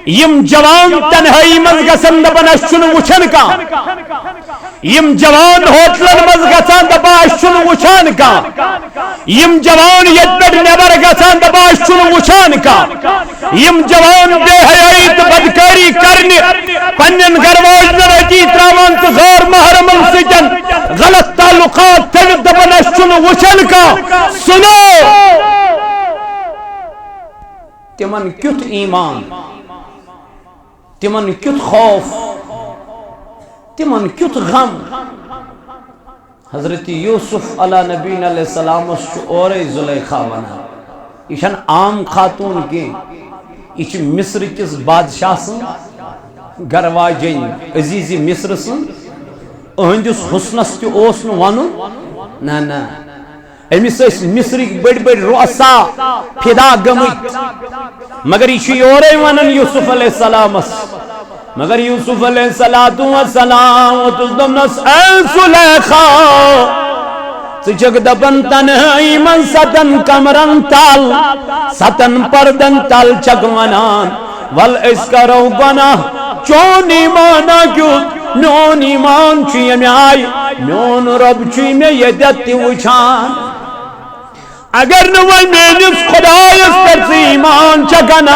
M جوان تنہائی مز گژھن دپان اس چھُنہٕ وٕچھان کانٛہہ یم جوان ہوٹلن مز گژھان دپان اس چھُنہٕ وٕچھان کانٛہہ یم جوان ییٚتہِ پٮ۪ٹھ نٮ۪بر گژھان دپان اس چھُنہٕ وٕچھان کانٛہہ یم جوان بے حیٲیی تہٕ بدکٲری کرنہِ پننٮ۪ن گھر واجنٮ۪ن أتی ترٛاوان تہٕ غٲر محرمن سۭتۍ غلط تعلقات تھٲوِتھ دپان اس چھُنہٕ وٕچھان کانٛہہ سُنو تمن کیُتھ ایمان تمن کیُتھ خوف تمن کیُتھ غم حضرت یوسف علیہ نبینا علیہ السلام اورے زلیخا ونان یہ چھن عام خاتون کی یہ مصر کس بادشاہ سن گھر واجن عزیز مصر سن اہندس حسنس تہ اوس نہ ونن نہ نہ امس مصرک بڑ بڑ رؤسا فدا گمت مگر یہ اورے ونان یوسف علیہ السلام مگر یوسف علیہ السلام دمنس اے زلیخا ژٕ دپن تنہائی من ستن کمرن تل ستن پردن تل چھک ونان ول اس کرو گناہ چون ایمان کیُتھ میون ایمان چھ یمہ آئی میون رب چھ مے یتت تہ وچھان اگر نہ وہ میانس خدایس پر ایمان چکن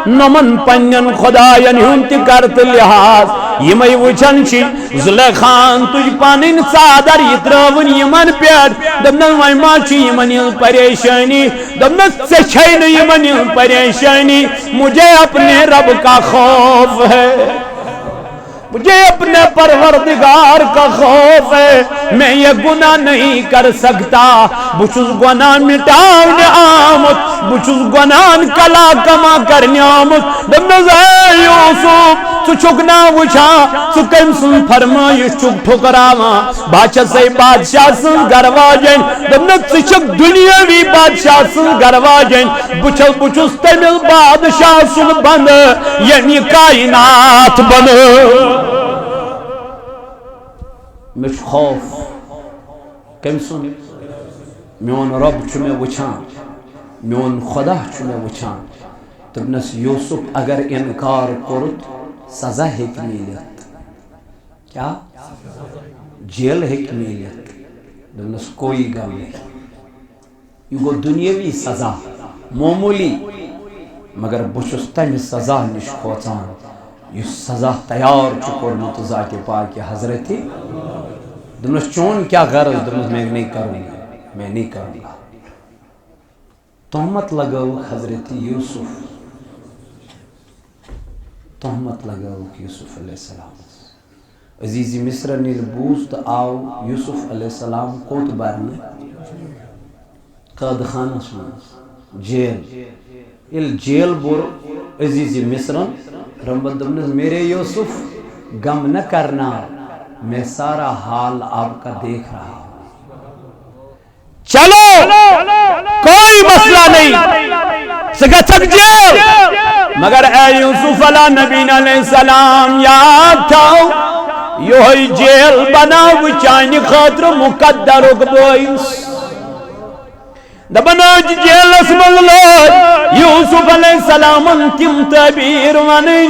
نمن پنن خداین ہند تہ کرت لحاظ یمے وچھن چھ زلیخان تج پنن ژادر یہ ترون یمن پیٹھ دپن وۄنۍ ما چھ یمن ہٕنٛز پریشانی دپنس ژےٚ چھے نہٕ یمن ہٕنٛز پریشانی مجھے اپنے رب کا خوف ہے مجھے اپنے پروردگار کا خوف ہے میں یہ گناہ نہیں کر سکتا بچس گناہ مٹاؤنے آمد بچس گناہ کلا کما کرنے آمد دمنز اے یوسف تو چکنا وچھا تو کم سن فرمائش چک ٹھکراما بادشاہ سے بادشاہ سن گرواجن دمنز تو چک دنیاوی بادشاہ سن گرواجن بچس تمل بادشاہ سن بند یعنی کائنات بند مش خوف کم سن میون رب چھ میں وچھان میون خدا چھ میں وچھان دپنس یوسف اگر انکار کرت سزا ہیک میلت کیا جیل ہیک میلت دپنس کوئی غم نہیں یہ گو دنیاوی سزا معمولی مگر بچس تمہ سزا نش کھوچان یہ سزا تیار کورمت ذات پاک حضرت دپنس چون کیا غرض دپنس میں نہیں کروں گا میں نہیں کروں گا تہمت لگو حضرت یوسف تہمت لگو یوسف علیہ السلام عزیز مصر نیل بوز تو آو یوسف علیہ السلام کوت برنے قید خانس من جیل جیل بور عزیز مصر رمبت دپنس میرے یوسف غم نہ کرنا میں سارا حال آپ کا دیکھ رہا ہوں چلو کوئی مسئلہ نہیں سگتک جیل مگر اے یوسف علیہ نبینا علیہ السلام یاد تھاو یہ جیل بناو چانی خاطر مقدر اقبائیس دبناج جیل اسم اللہ یوسف علیہ السلام تم تعبیر ونی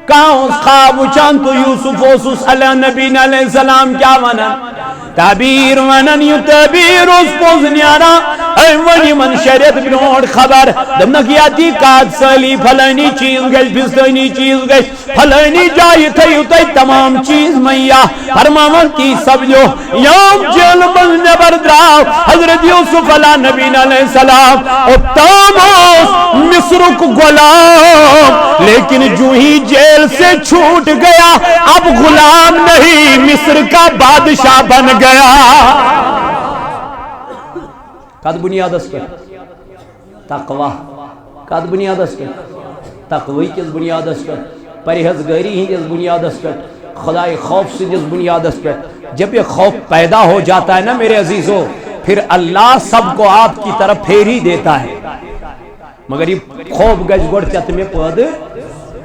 کاؤں خواب چان تو یوسف اوسوس علیہ نبینا علیہ السلام کیا ونن تعبیر ونن یو تعبیر اس پوز نیارا اے ونی من شریعت بنوڑ خبر دمنک یاتی کاد سالی پھلانی چیز گش بستانی چیز گش پھلانی جائی تھیو تی تمام چیز میا فرماون کی سبجو یوم جیل من نبر دراو حضرت یوسف علیہ نبینا علیہ السلام اتاموس مصر کو غلام لیکن جو ہی جیل سے چھوٹ گیا اب غلام نہیں مصر کا بادشاہ بن گیا کد بنیاد اس پر تقوی کد بنیاد اس پر تقوی کس بنیاد اس پر پرہیزگاری ہی اس بنیاد اس پر خدای خوف سے جس بنیاد اس پر جب یہ خوف پیدا ہو جاتا ہے نا میرے عزیزو پھر اللہ سب کو آپ کی طرف پھیر ہی دیتا ہے مگر یہ خوف گج گوڑ چت میں پود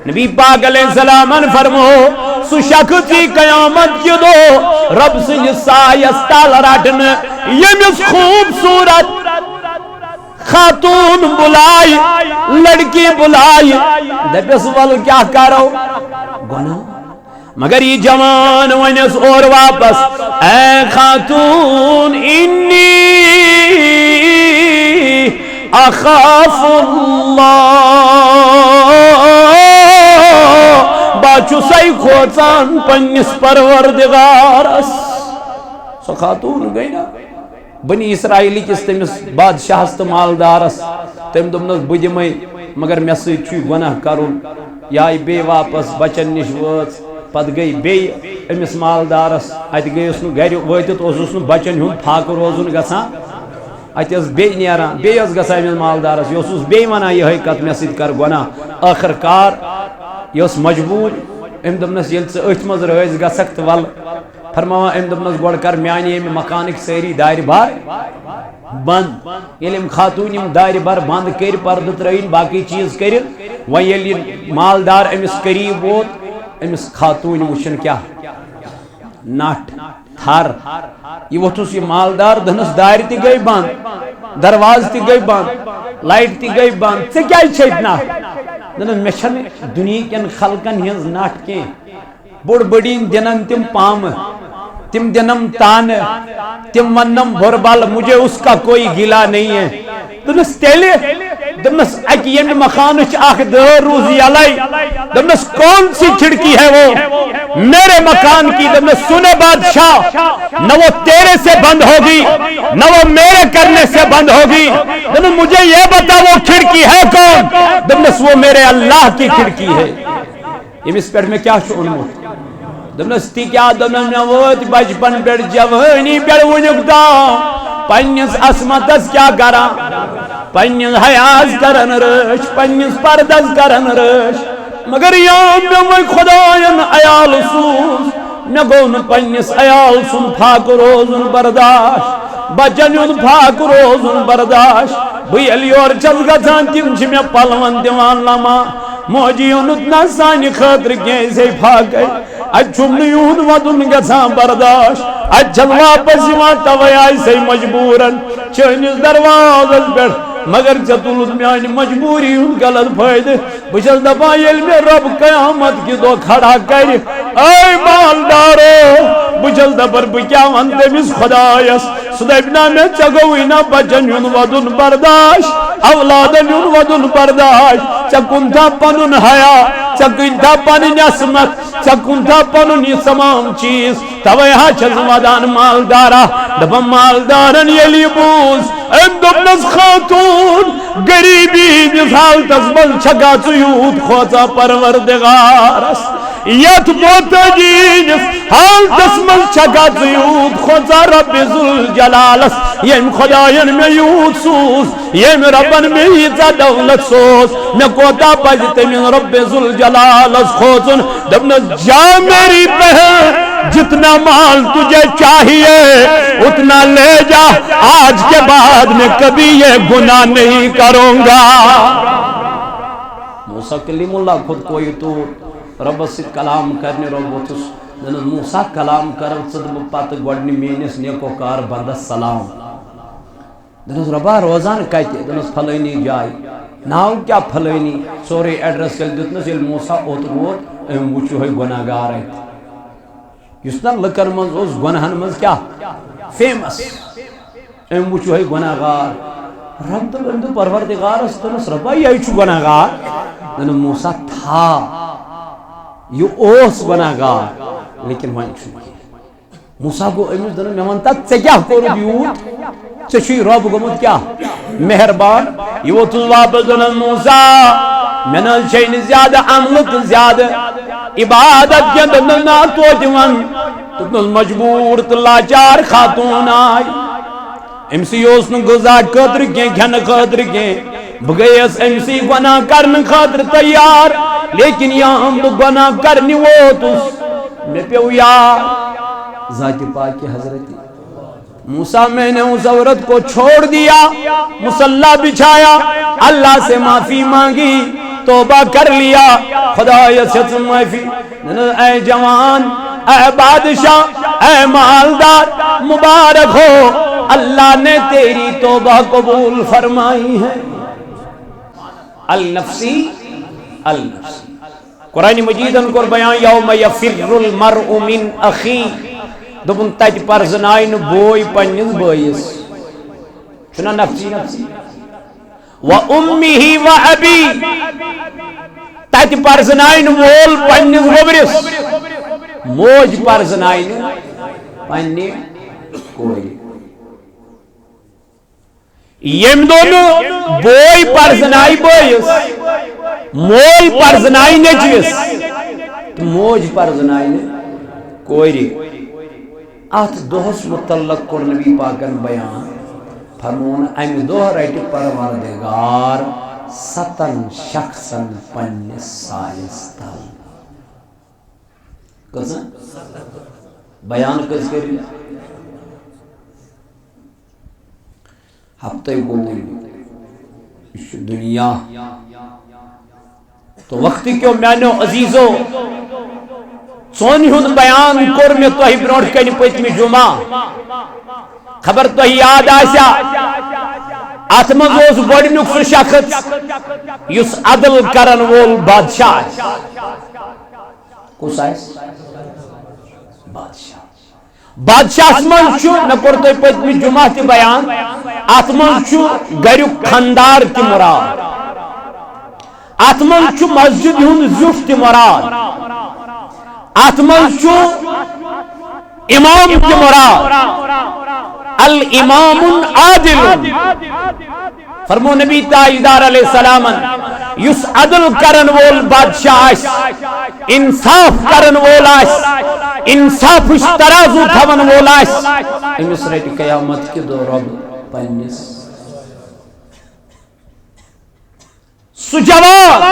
نبی پاک علیہ السلام فرمو سو شخصی قیامت کی دو رب سے سایستال راٹن یمس خوبصورت خاتون بلائی لڑکی بلائی دپس ول کیا کرو گناہ مگر یہ جوان ونس اور واپس اے خاتون انی اخاف اللہ باچو سی کھوچان پنس پروردگارس سو خاتون گئی نا بنی اسرائیلی کس تمس بادشاہس تو مالدارس تم دمنس بہ دمے مگر مے سۭتۍ گناہ کرن یا بے واپس بچن نش وٲژ پتہٕ گئی بیٚیہِ أمِس مالدارس اتہِ گٔیَس نہٕ گرِ وٲتِتھ اوسُس نہٕ بچن ہُنٛد فاقہٕ روزُن گژھان اتہِ ٲس بیٚیہِ نیران بیٚیہِ ٲس گژھان أمِس مالدارس یہِ اوسُس بیٚیہِ وَنان یِہے کتھ مےٚ سۭتۍ کر گۄناہ ٲخر کار یہِ ٲس مجبوٗر أمۍ دوٚپنس ییٚلہِ ژٕ أتھۍ منٛز رٲضۍ گژھکھ تہٕ وَلہٕ فرماوان أمۍ دوٚپنس گۄڈٕ کر میانہِ ییٚمہِ مکانٕکۍ سٲری دارِ بار بند ییٚلہِ أمۍ خاتوٗن یِم دارِ بار بند کٔرۍ پردٕ ترٲیِن باقٕے چیٖز کٔرِتھ وۄنۍ ییٚلہِ یہِ مالدار أمِس قریٖب ووت أمِس خاتوٗنۍ وٕچھن کیٛاہ نٹھ تھر یہِ ووٚتھُس یہِ مالدار دٔہنس دارِ تہِ گٔے بند دروازٕ تہِ گٔے بند لایٹ تہِ گٔے بند ژےٚ کیٛازِ چھےٚ نٹھ دپُن مےٚ چھنہٕ دُنہیٖکٮ۪ن خلقن ہٕنٛز نٹھ کینٛہہ بوٚڑ بٔڑیٖن دِنن تِم پامہٕ تم دنم تان تم ونم بھربال مجھے اس کا کوئی گلا نہیں ہے دمس تیلے دمس اکی یم مکانچ اخ دور روز یلائی دمس کون سی کھڑکی ہے وہ میرے مکان کی دمس سنے بادشاہ نہ وہ تیرے سے بند ہوگی نہ وہ میرے کرنے سے بند ہوگی دمس مجھے یہ بتا وہ کھڑکی ہے کون دمس وہ میرے اللہ کی کھڑکی ہے امس پیٹھ میں کیا چھُ اونمُت دمس تی کیا دمس میں ووت بچپن پیٹھ جوانی پیٹھ ونیُک تام پننس عصمتس کیا کران پننس حیاس کرن رٲچھ پننس پردس کرن رٲچھ مگر یام مےٚ وۄنۍ خۄداین عیال سوٗز مےٚ گوٚو نہٕ پننس عیال سُنٛد فاقہٕ روزُن برداش بچن ہُنٛد فاقہٕ روزُن برداش بہٕ ییٚلہِ یورٕ چھس گژھان تِم چھِ مےٚ پلون دِوان لمان موجی اوٚنُتھ نہ سانہِ خٲطرٕ کینٛہہ أسے فاقے اتہِ چھُم نہٕ یُہُنٛد ودُن گژھان برداش اتہِ چھس واپس یِوان توے آے سے مجبوٗرن چٲنِس دروازس پٮ۪ٹھ مگر ژےٚ تُلُتھ میانہِ مجبوٗری ہُنٛد غلط فٲیدٕ بہٕ چھس دپان ییٚلہِ مےٚ رۄب قیامت کہِ دۄہ کھڑا کرِ اے مالدارو بہٕ چھس دپان بہٕ کیٛاہ ونہٕ تٔمِس خۄدایس سُہ دپہِ نا مےٚ ژےٚ گوٚوُے نا بچن ہُنٛد ودُن برداش اولادن ہُنٛد ودُن برداش ژےٚ کُنتھا پنُن حیا ژےٚ کٕنتھا پنٕنۍ عصمت ژےٚ کُنتھا پنُن یہِ تمام چیٖز توے ہا چھس ودان مالدارا دپان مالدارن ییٚلہِ یہِ بوٗز أمۍ دوٚپنس خاتوٗن غریٖبی ہِنٛدِس حالتس منٛز چھکھا ژٕ یوٗت کھوژان پروردگارس یتھ محتاجی ہِنٛدِس حالتس منٛز چھکھا ژٕ یوٗت کھوژان رۄبِ ذوالجلالس ییٚمۍ خۄداین مےٚ یوٗت سوٗز ییٚمۍ رۄبن مےٚ ییٖژاہ دولت سوز مےٚ کوتاہ پزِ تٔمِس رۄبِ ذوالجلالس کھوژُن دوٚپنس جا میری بہن جتنا مال تجھے چاہیے اتنا لے جا آج کے بعد میں کبھی یہ گناہ نہیں کروں گا موسیٰ کلیم اللہ خود کوئی تو رب سے کلام کرنے رو ووتھُس دپُس موسیٰ کلام کرو ژٕ دِمہٕ پتہٕ گۄڈنہِ میٲنِس نیکوکار بندس سلام دپُس رۄبا روزان کتہِ دپُس فلٲنی جایہِ ناو کیٛاہ فلٲنی سورُے ایڈرس ییٚلہِ دیُتنس ییٚلہِ موسیٰ اوٚت ووت أمۍ وٕچھ یِہوٚے گۄناہ گار اتہِ یُس نا لُکن منٛز اوس گۄناہن منٛز کیٛاہ فیمس أمۍ وٕچھ یِہوٚے گۄناہ گار رب دوٚپ أمۍ دوٚپ پروردگارس دوٚپنس رۄبا یہِ چھُ گۄناہ گار دوٚپُن موسیٰ تھا یہِ اوس گۄناہ گار لیکن وۄنۍ چھُنہٕ کینٛہہ موسیٰ گوٚو أمِس دوٚپُن مےٚ وَن تتھ ژےٚ کیٛاہ کوٚرُتھ یوٗت ژےٚ چھُے رۄب گوٚمُت کیٛاہ مہربان یہِ ووٚتھُس واپس دوٚپنس موسیٰ مےٚ نہ حظ چھے نہٕ زیادٕ عملہٕ تہٕ زیادٕ عبادت کینٛہہ دوٚپنس نا توتہِ وَن دوٚپنس مجبوٗر تہٕ لاچار خاتوٗن آے أمسٕے اوس نہٕ غذا خٲطرٕ کینٛہہ کھٮ۪نہٕ خٲطرٕ کینٛہہ بہٕ گٔیس أمسٕے گۄناہ کرنہٕ خٲطرٕ تیار لیکن یام بہٕ گۄناہ کرنہِ ووتُس مےٚ پیوٚو یاد ذاتِ پاکہِ حضرت موسیٰ میں نے اس عورت کو چھوڑ دیا مصلی بچھایا اللہ سے معافی مانگی توبہ کر لیا خدایا سے معافی اے جوان اے بادشاہ اے مالدار مبارک ہو اللہ نے تیری توبہ قبول فرمائی ہے. النفسی النفسی. قرآن مجیدن کور بیان یوم یفر المرء من اخی. دپن تت پرزنائن بوئی پنس بٲیس. چھنا نفسی نفسی. و امی و ابی. تت پرزنائن وول پنس وبرس. موج پرزنائن پنہ کورِ. یم دونوں بوئی پرزنائی بٲیس مول پرزنائی نیچوِس تو موج پرزنائی کورِ. ات دۄہس متعلق کوٚر نبی پاکن بیان فرمون امہِ دۄہ رٹہِ پروردگار 7 شخصن پننِس سایس تل. کٔژن بیان کٔژ کٔرِو. ہفتہ گوٚو یہ دنیا تو وقت کیو میانو عزیزو سون ہند بیان کور میں تہ برونٹ کن پتم جمعہ خبر تہ یاد آسیا ات مز گۄڈنیُک سُہ شخص یُس عدل کرن وول بادشاہ. کس آس بادشاہ. بادشاہ من نہ کور تہ پتم جمعہ تہ بیان ات من گریُک خاندار تہ مراد. ات من مسجد ہند زیُٹھ تہ مراد. ات من امام تہ مراد. الامام عادل. فرمو نبی تاجدار علیہ السلام یس عدل کرن وول بادشاہ آس انصاف کرن وول آس انصاف ترازو تھون وول آس امس رٹ قیامت کے دو رب پنس سہ جوان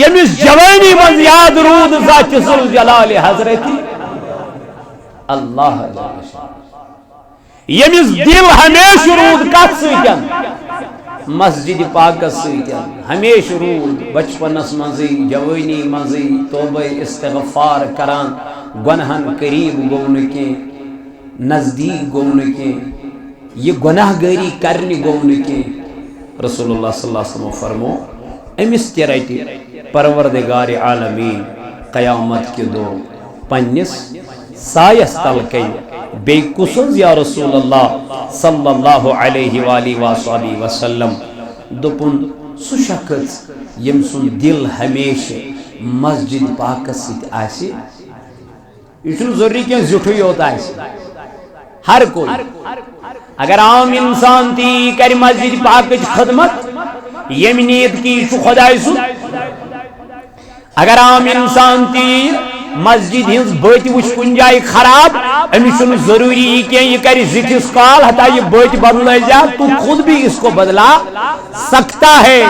یمس جوانی من یاد رود ذات ذوالجلال حضرت اللہ. یمس دل ہمیشہ رود کت سۭتۍ مسجد پاکس سۭتۍ ہمیشہ رود بچپنس مزے جوانی مزے توبہ استغفار کران گنہن قریب گو نہ کی نزدیک گو نہ کی یہ گناہ گاری کرنی گو نہ کی. رسول اللہ صلی اللہ علیہ وسلم فرمو امس تہ رٹہِ پروردگار عالمین قیامت کے دو پنس سایس تل کن. بی کس یا رسول اللہ صلی اللہ علیہ وآلہ وآلہ وسلم. دپن سہ شخص یم سن دل ہمیشہ مسجد پاکس سۭتۍ آسہِ. یہ چھُنہٕ ضروری کینٛہہ زیُٹھٕے یوت آسہِ. ہر کوئی اگر عام انسان تی کر مسجد پاکچ خدمت یم نیت کی خدائے سن. اگر عام انسان تی مسجد ہز بت وچ کن جائے خراب امس ضروری کہ یہ کر زٹھس کال ہتا یہ بت بدل جا تو خود بھی اس کو بدلا سکتا ہے.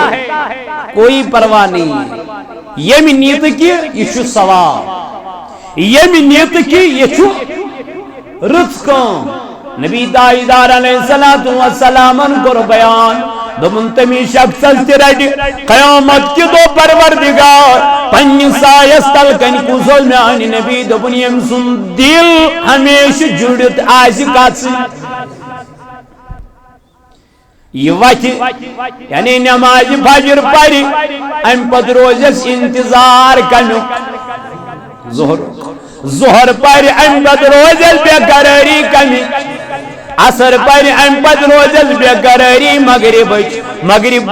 کوئی پرواہ نہیں. یم نیت کی یہ ثواب یم نیت کی یہ رت کام. نبی تاجدار علیہ الصلوۃ والسلام کور بیان دپن تمی شخص تہ رٹ قیامت کے دو پروردگار پنہ سایس تل کن کس میانہ نبی دپن یم سن دل ہمیشہ جڑت آس کت یہ وت یعنی نماز فجر پڑھ ام پتہ روزس انتظار کمیک ظہر پڑھ ام پتہ روزس بے قراری کمیک عصر پڑھ ام پتہ روزس بے قراری مغرب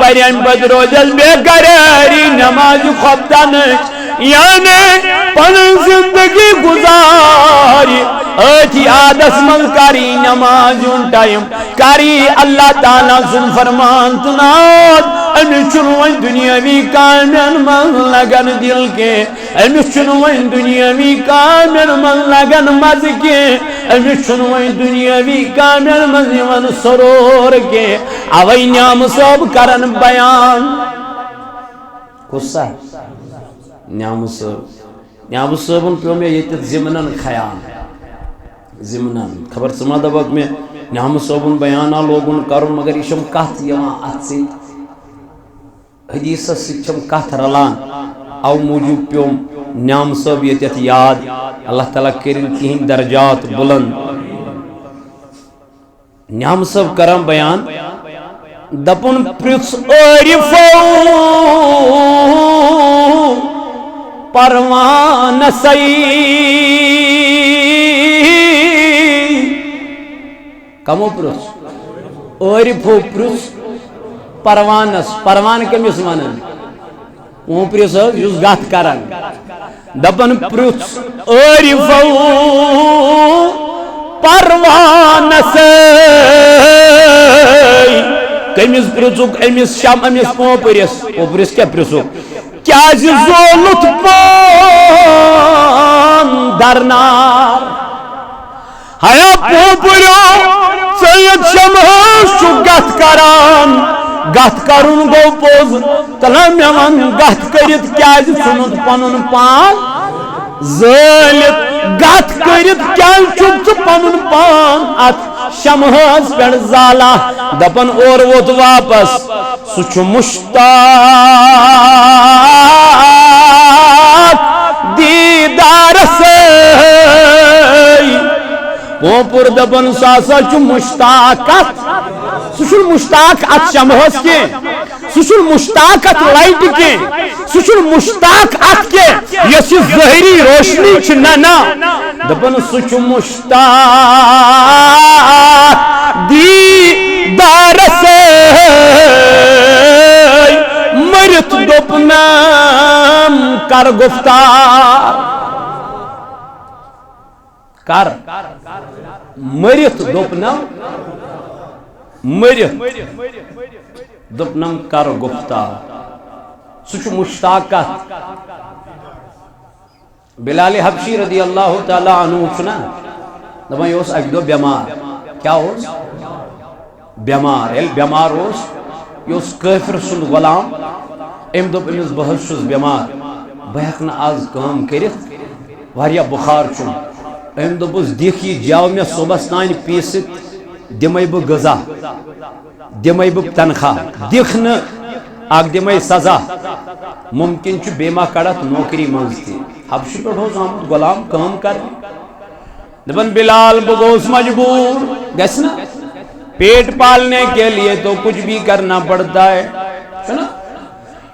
پڑھ ام پتہ روزس بے قراری نماز خفتن یعنی پن زندگی گزاری اچھی عادت من کری نماز ٹائم کری اللہ تعالیٰ سن فرمان تناد امس ون دنیاوی کامین من لگن دل کے امس ون دنیاوی کامین من لگن مز کے امس ون دنیاوی کامین من یون سرور کے اوی نعم صاحب کرن بیان کسا نعم صاحبن پیو میں یہ ضمنن خیال ضمنن خبر سما دبک میں نعم صاحبن بیانہ لوگن کرن مگر یہ کت یوان ات سی حدیث سم کت رلان او موجود پیو نعم صاحب یہ یاد اللہ تعالیٰ کرن تہند درجات بلند. نعم صاحب کرم بیان دپن پرژھ عارفو پروان سی کمو پرژھ عارفو پرژھ پروانس پروان کمس ونان وہ پرژھ یس گت کران دپن پرژھ عارفو پروان سی کمس پرژھک امس شم امس پوپرس پوپرس کیا پرژھک کیا زولت پان درنار ہیا پوپریو سید شمس چھ گت کران گت کرن گو پوز تلا مے ون گت کرت کیا ژھنت پنن پان زالت گت کرت کیا چھک پنن پان ات شمس پہ زالا دپن اور ووت واپس سہ مشتاق دیدار سے پوپر دپن سا مشتاق سہ مشتاق ات شمس کی سہ مشتاق ات لائٹ کی سہ مشتاق ات کی یس ظاہری روشنی نا دپن سہ مشتاق دیدار سے مرت دپنم کر گفتار کر مرت دپنم مرت دپنم کر گفتار سہ مشتاق بلال حبشی رضی اللہ تعالی عنہ چھنا دپان یہ اک دہ بیمار کیا بیمار یل بیمار یہ کافر سند غلام ام دپ امس بہت چھس بیمار بہ ہیک نہ آز کام کرت واریاہ بخار چھم ام دپس دکھ یہ جاو مے صبحس تان پیست دمے بہ غذا دمے بہ تنخواہ دکھ نہ اک دمے سزا ممکن چھ بیما کڑت نوکری منز تہ حبشہ پہ آمت غلام کام کر دپن بلال بہ گوس مجبور گھس نا پیٹ پالنے کے لیے تو کچھ بھی کرنا پڑتا ہے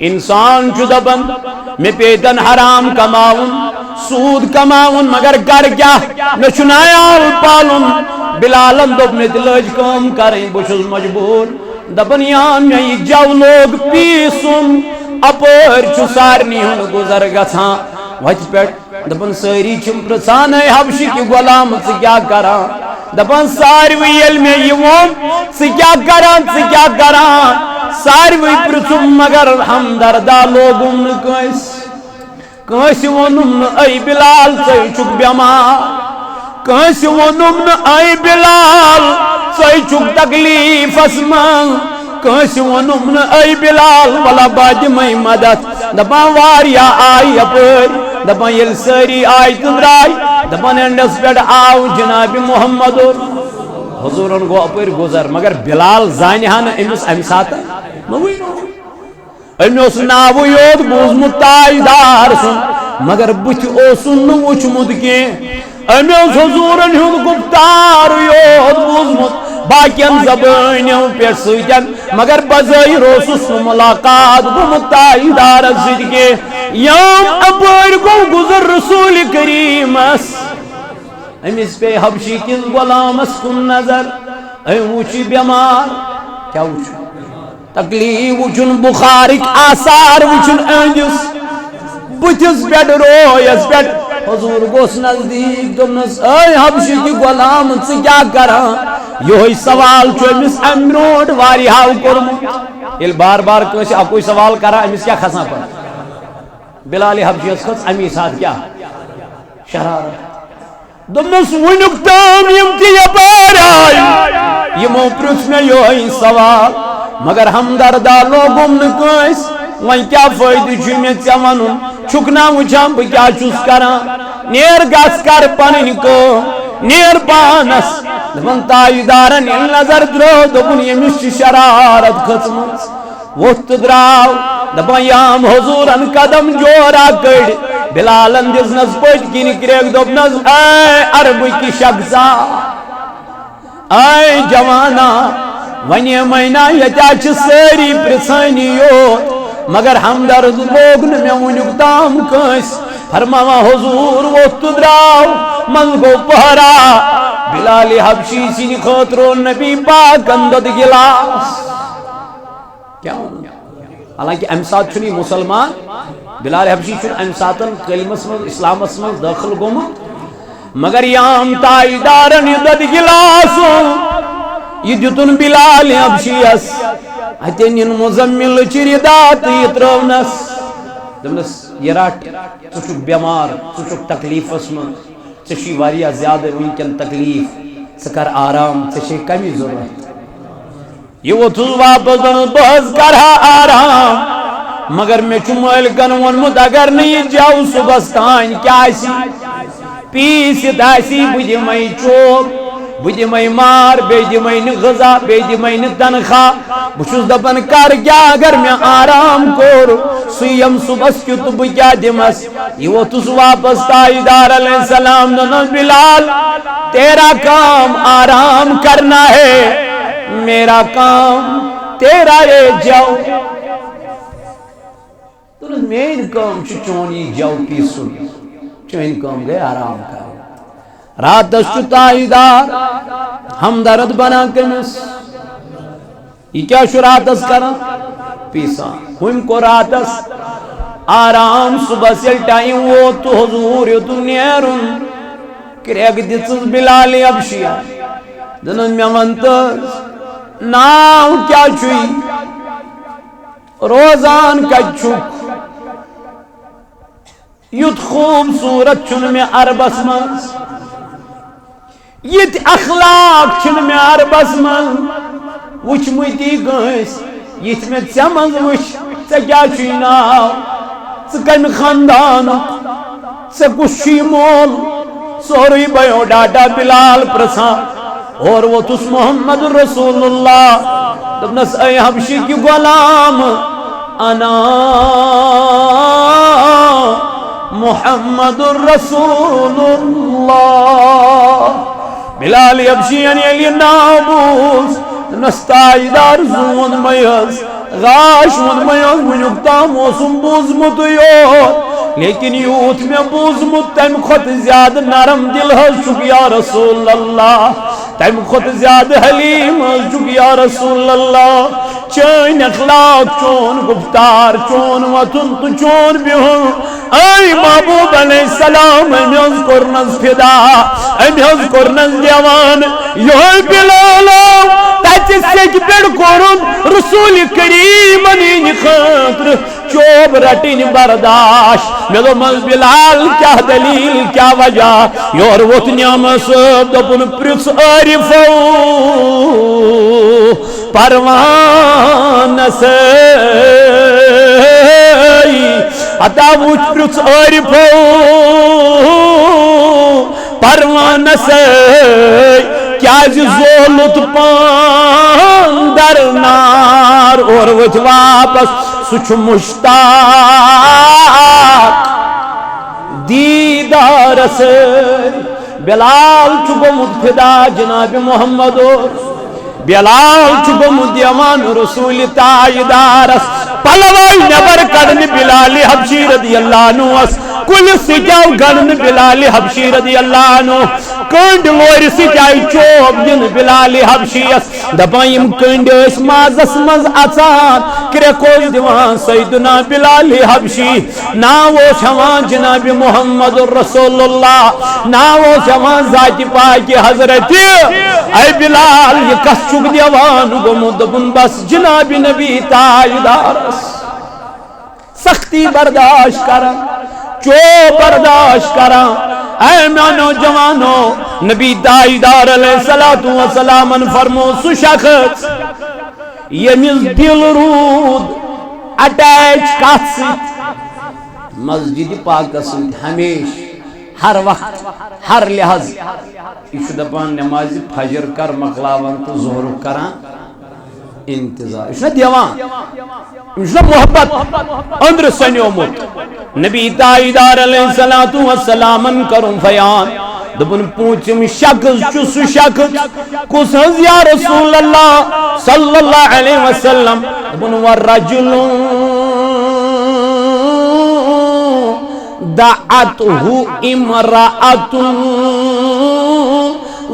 انسان چھ دپن میں پیتن حرام کماؤن سود کماؤن مگر کر کیا میں چھ عیال پالن بلالن دپ میں لج کام کریں بہت مجبور دپن یا میں یہ جو لوگ پیسن اپر چھ سارنی ہند گزر گژھان وت پہ دپن ساری چم پرژھان حبشی کی غلام ژٕ کیا کران دپان ساروی یل میں یہ وون ژٕ کیا کران ژٕ کیا کران ساروی پرژھم مگر ہمدردا لوگم نہ کٲنٛسہِ ووٚنُم نہٕ اے بلال ژٕ چھُکھ بیمار کٲنٛسہِ ووٚنُم نہٕ اے بلال ژٕ چھُکھ تکلیفس منٛز کٲنٛسہِ ووٚنُم نہٕ اے بلال ولا بہٕ دِمے مدد دپان واریاہ آیہِ یپٲرۍ دپان ییٚلہِ سٲری آیہِ تہٕ درٛاے دپان اینڈس پٮ۪ٹھ آو جناب محمد حضورن گو اپٲرۍ گُزر مگر بلال زانہِ ہا نہٕ أمِس اَمہِ ساتہٕ نوٚوُے أمۍ اوس ناوٕے یوت بوٗزمُت تاجدار سُنٛد مگر بُتھِ اوسُن نہٕ وٕچھمُت کینٛہہ أمۍ اوس حضورن ہُنٛد گُفتارٕے یوت بوٗزمُت باقین زبانیوں پہ سۭتٮ۪ن مگر بظٲہِر اوسُس نہٕ مُلاقات گوٚمُت تاجدارس سۭتۍ کینٛہہ یام اپٲرۍ گوٚو گُزر رسوٗلِ کریٖمس أمِس پے حبشی کِس غلامس کُن نظر أمۍ وٕچھ یہِ بیمار کیٛاہ وٕچھ تکلیف وٕچھُن بُخارٕکۍ آثار وٕچھُن أہنٛدِس بُتھِس پٮ۪ٹھ رویس پٮ۪ٹھ حضور گوٚس نزدیٖک دوٚپنس اے حبشی کی غلام ژٕ کیٛاہ کران یہوے سوال چھُ أمِس اَمہِ برونٛٹھ واریاہو کوٚرمُت ییٚلہِ بار بار کٲنٛسہِ اکُے سوال کران أمِس کیٛاہ کھسان پتہٕ بلال حبشیس کھٔژ امی ساتہٕ کیٛاہ شرارت دوٚپنس وُنیُک تام یِم تہِ یپٲرۍ آیہِ یِمو پرٛژھ مےٚ یہوے سوال مگر ہمدردا لوگُم نہٕ کٲنٛسہِ وۄنۍ کیٛاہ فٲیدٕ چھُ مےٚ ژےٚ وَنُن چھُکھ نا وٕچھان بہٕ کیٛاہ چھُس کران نیر گژھ کر پنٕنۍ کٲم نیر پانس دپان تاجدارن ییٚلہِ نظر ترٲو دوٚپُن ییٚمِس چھِ شرارت کھٔژمٕژ ووٚتھ تہٕ درٛاو دپان یام حضورن قدم جورا کٔڑۍ بلالن دِژنس پٔتۍ کِنۍ کرٛیٚکھ دوٚپنس اے عربہٕ کی شخصا اے جوانا ونی مینا یتا چھ ساری پرسانی یوت مگر ہمدرد لوگ میں ونیک تام کنس فرماوا حضور وہ تدراو من گو پہرا بلال حبشی سن خاطرو نبی پاک اندد گلاس کیا حالانکہ ام سات چھنی مسلمان بلال حبشی چھن ام ساتن کلمس من اسلام من داخل گومت مگر یام تائیدارن یدد گلاسو یہ دتن بلال حبشی اس اتن مزمل چردات یترونس دمنس یہ رٹ ٹھک بیمار ٹھک تکلیف من ٹھشی واریاہ زیادہ ونکن تکلیف ثکر آرام ٹھشی کمی ضرورت یہ وہ تھز واپس بہت کرا آرام مگر میں مالکن ونمت اگر نہیں جاؤ صبح تان کیا پیست آسی بہ دمے چوب بہ دمے مار بی دمے غذا بی دمے تنخواہ بہت دپان کر کیا اگر میں آرام کور سیم صبح کیت بہ کیا دمس یہ ووتس واپس تائیدار علیہ السلام دن بلال تیرا کام آرام کرنا ہے میرا کام تیرا یہ جاؤ تو مین کام چون یہ جاؤ پیسن چون کام گئے آرام کر رات دس تائیدار ہمدرد بنا کمس یہ کیا شو راتس کرا پیسا ہم کو راتس آرام صبح سے ٹائم وہ تو حضور تو نیرن کریگ دسس بلال حبشیہ دنن میں ونتس ناو کیا چھوئی روزان کچھک یت خوبصورت چھن میں عربس منز یت اخلاق چھن میں عربس منز وچ متی گس یت میں ژمنز وچ ژے کیا چھوئی ناو ژٕ کمہِ خاندانُک ژے کُس چھُے مول سورُے بایو ڈاٹا بلال پرژھان اور وہ تس محمد رسول اللہ دپنس اے حبشی کی غلام انا محمد رسول اللہ بلال حبشی یعنی علی نابوس نستائیدار زون میز غاش ون میز ونکتا موسم بوزمت یوت لیکن یوت میں بوزمت تم خود زیادہ نرم دل ہے یا رسول اللہ تم خود زیادہ حلیم ہے یا رسول اللہ چون اخلاق چون گفتار چون وطن تو چون بہن اے محبوب علیہ السلام امیز کرنز فدا امیز کرنز دیوان یہ بلالا تاچہ سیک پیڑ کورن رسول کریم انین خاطر چوب رٹین برداشت میں دو مز بلال کیا دلیل کیا وجہ یور ووت نیام صاحب دپن پرس عارفو پروان سے عطا وچ پرس عارفو پروان سے کیا زولت پان در نار اور وچ واپس سچ مشتاق دیدار سے بلال چگو مدفدا جناب محمد بلال چگو مدیمان رسول تائیدار پلوائی نبر کرن بلال حبشی رضی اللہ عنہ کل سجاو گرن بلال حبشی رضی اللہ عنہ کنڈ لور سجائی چوب دن بلال حبشی دپائیم کنڈ اس مازس مز اچان کرکوز دیوان سیدنا بلال حبشی ناو شوان جناب محمد رسول اللہ ناو شوان ذات پاکی حضرت اے بلال یہ کس چک دیوان گمدبن بس جناب نبی تائیدار سختی برداشت کرن چو برداشت کرن اے میانو جوانو نبی تائیدار علیہ السلام فرمو سو شخص یمیز دل رود اٹیچ کات مسجد پاک سید ہمیش ہر وقت ہر لحاظ یہ دپان نماز فجر کر مقلاون تو ظہر کران انتظار یہ دیوان یہ محبت اندر سنیومت نبی تائیدار علیہ السلام کرن فیان دبن پوچھم شخص چس شخص کس حض یا رسول اللہ صلی اللہ علیہ وسلم دبن والرجل دعته امرأة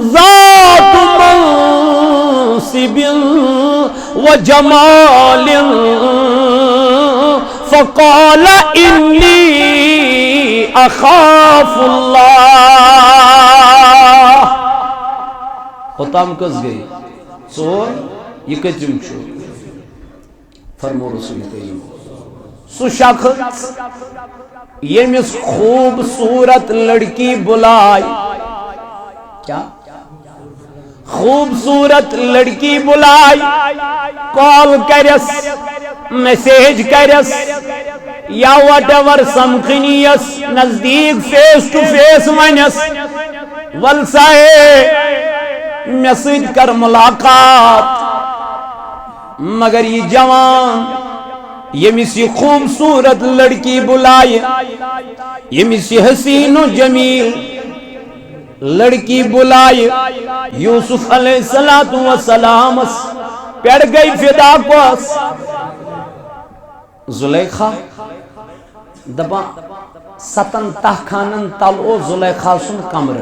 ذات منصب وجمال فقال إني أخاف الله ختم کس گئی ژور یہ کتم چھو فرمو رسول کریم سو شخص یمس خوبصورت لڑکی بلائی کیا خوبصورت لڑکی بلائی کال کرس میسیج کرس یا واٹ ایور سمکھنیس نزدیک فیس ٹو فیس ونس ولسائے میں سید کر ملاقات مگر یہ جوان یمس یہ خوبصورت لڑکی بلائی یمس یہ حسین و جمیل لڑکی بلائی یوسف علیہ السلام پیڑ گئی فدا کوس زلیخا دبا ستن تحخانن تل او زلیخا سن کمر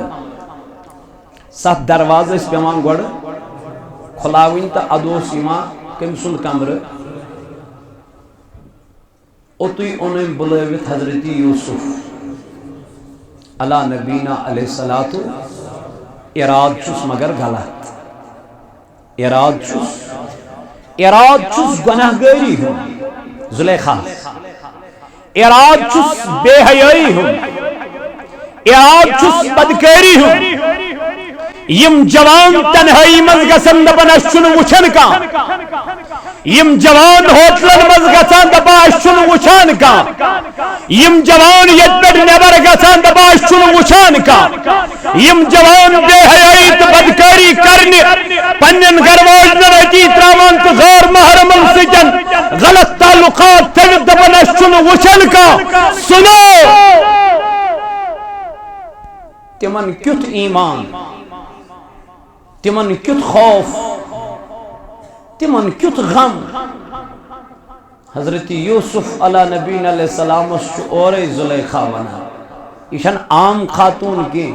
ست درواز اس پیمان گوڑ کھلاوین تا ادوس ایمان کم سن کمر اوتوی انہیں بلویت حضرت یوسف علیہ نبینا علیہ الصلوۃ اراد چھس مگر غلط اراد چھس گناہ گاری ہوں زلیخا اراد چھس بے حیائی ہوں اراد چھس بدکاری ہوں یم جوان تنہائی مز گسن دپن اشن وچھن کا یم جوان ہوٹلن مز گسان دپا اشن وچھان کا یم جوان یت پہ نیبر گسان دپا اشن وچھان کا یم جوان بے حیائی تو بدکاری کرنے پنن گھر واجن اتی تراوان تو غیر محرم سجن غلط تعلقات تھوت دپن اشن وچھن کا سنو تمن کیت ایمان تمن کیت خوف تمن کیت غم حضرت یوسف علیہ نبینا علیہ السلام اور زلیخا ونا یہ عام خاتون کی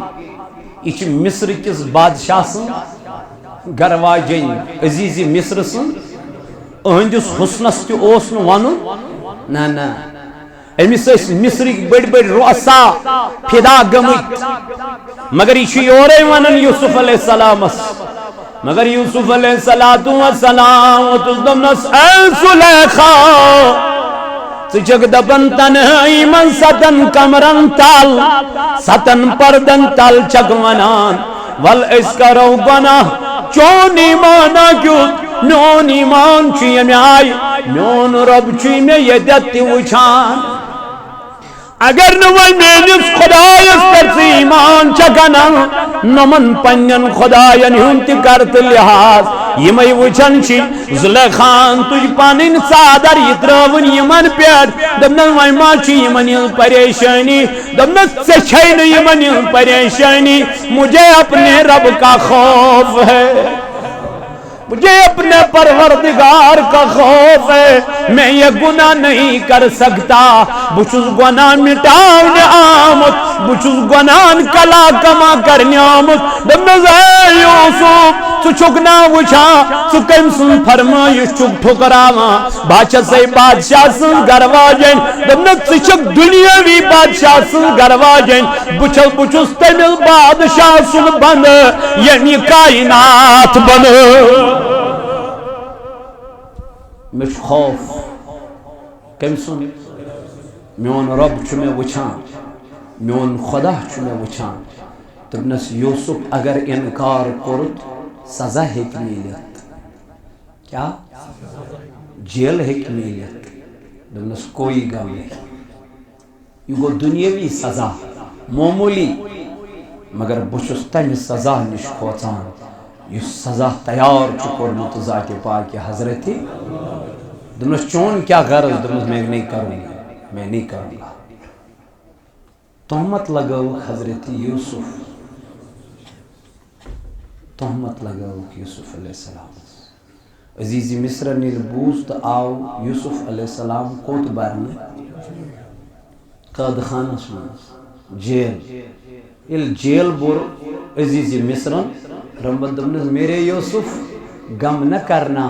یہ مصر کس بادشاہ سن گھر واجن عزیز مصر سن اہندس حسنس تہ اوس نہ ونن نہ امس مصر بڑ بڑ رؤسا فدا گمت مگر یہ یورے ونن یوسف علیہ السلام مگر یوسف علیہ السلام تس اے زلیخا ژک دپن تنہائی من ستن کمرن تل ستن پردن تل چک ونان ول اس کرو گناہ چون ایمان کیت میون ایمان چھ یم آئی میون رب چھ مے یدت تہ وچھان اگر نو میانس خدایس پر ایمان چکنا نمن پنن خداین ہند تہ کرت لحاظ یمے وچھن چھ زلیخان تج پنن صادر یہ ترون یمن پیٹ دپن وے ما چھ یمن پریشانی دپن ژے چھے نہ یمن پریشانی مجھے اپنے رب کا خوف ہے مجھے اپنے پروردگار کا خوف ہے میں یہ گناہ نہیں کر سکتا بچس گناہ مٹاؤنے آمد بچس گناہ کلا کما کرنے آمد دمزے یوسف تو چکنا وچھا تو کم سن فرمائش چک ٹھکراما باچہ سے بادشاہ سن گرواجن دمنا چک دنیاوی بادشاہ سن گرواجن بچس تمیل بادشاہ سن بند یعنی کائنات بند مش خوف کم سن میون رب چھ میں وچھان میون خدا چھ میں وچھان دپنس یوسف اگر انکار کرت سزا ہیک میلت کیا جیل ہیک میلت دپنس کوئی غم نہیں یہ گو دنیاوی سزا معمولی مگر بچس تمہ سزا نش کھوچان یہ سزا تیار کورمت ذات پاک حضرت دپنس چون کیا غرض دپنس میں نہیں کروں گا میں نہیں کروں گا تہمت لگو حضرت یوسف تہمت لگاوک یوسف علیہ السلام عزیزی مصر نیل بوز تو آو یوسف علیہ السلام کوت برنے قید خانس من جیل il جیل بور عزیزی مصر رمبت دمنز میرے یوسف غم نہ کرنا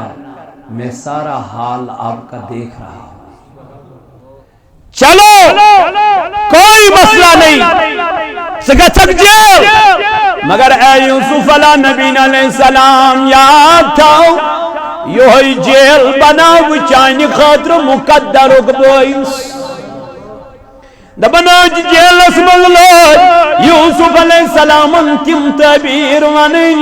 میں سارا حال آپ کا دیکھ رہا ہوں چلو کوئی مسئلہ نہیں سگتک جیل مگر اے یوسف علیہ نبی علیہ السلام یاد تھاو یہ جیل بناو چانی خاطر مقدر اکبوئیس دبناج جیل اسم اللہ یوسف علیہ السلام تم تعبیر ونی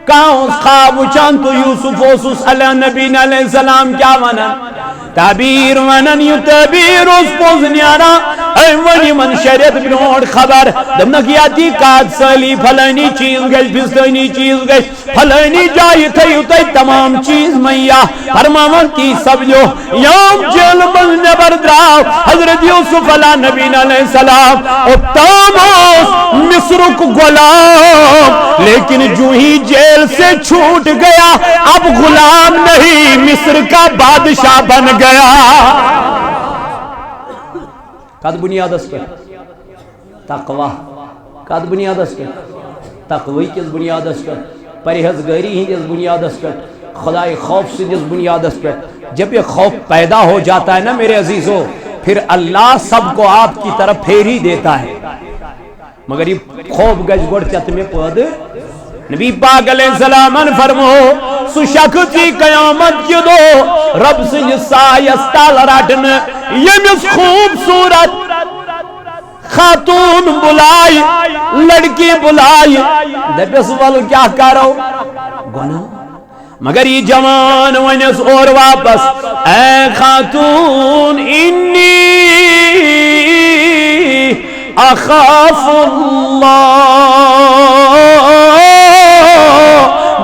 کاؤں خواب چان تو یوسف اوسوس علیہ نبی علیہ السلام کیا ونن تعبیر ونن یہ تعبیر اس پوز نیارا اے ونی من شریعت بنوڑ خبر دمنک یاتی کاد سالی پھلانی چیز گئی بزدانی چیز گئی پھلانی جائی تھی تمام چیز میا فرماون کی سب جو یوم جیل من نبر دراو حضرت یوسف علیہ نبی علیہ السلام اتاموس مصر کو غلام لیکن جو ہی جیل سے چھوٹ گیا اب غلام نہیں مصر کا بادشاہ بن گیا کد بنیاد اس پر تقوی کد بنیاد اس پر تقوی کس بنیاد اس پر پرہیزگاری ہی کس بنیاد اس پر خدای خوف سے جس بنیاد اس پر جب یہ خوف پیدا ہو جاتا ہے نا میرے عزیزو پھر اللہ سب کو آپ کی طرف پھیر ہی دیتا ہے مگر یہ خوف گج گوڑ چت میں پود نبی پاک علیہ السلام فرمو سو شخصی قیامت کی دو رب سے سایستال راٹن یمس خوبصورت خاتون بلائی لڑکی بلائی دبس ول کیا کرو گناہ مگر یہ جوان ونس اور واپس اے خاتون انی اخاف اللہ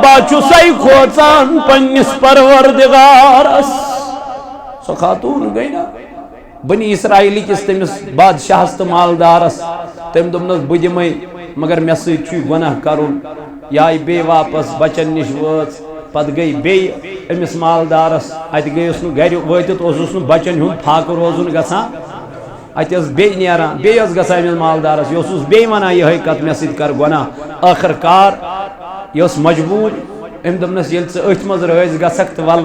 باچو سی کھوچان پنیس پروردگارس سو خاتون گئی نا بنی اسرائیلی کس تمس بادشاہ است مالدارس تم دمنس بدمے مگر میں سی چھ گناہ کرون یا بے واپس بچن نش وچ پت گئی بے امس مالدارس ات گئی اس گھر واتت اس بچن ہند پھاک روزن گژھان ات بے نیران بے گژھان امس مالدارس یہ بے ونان یہ کت مے سۭتۍ کر گناہ آخر کار یہ مجبور ام دمنس یل ژٕ أتھۍ منٛز رٲزۍ گژھکھ تہٕ ول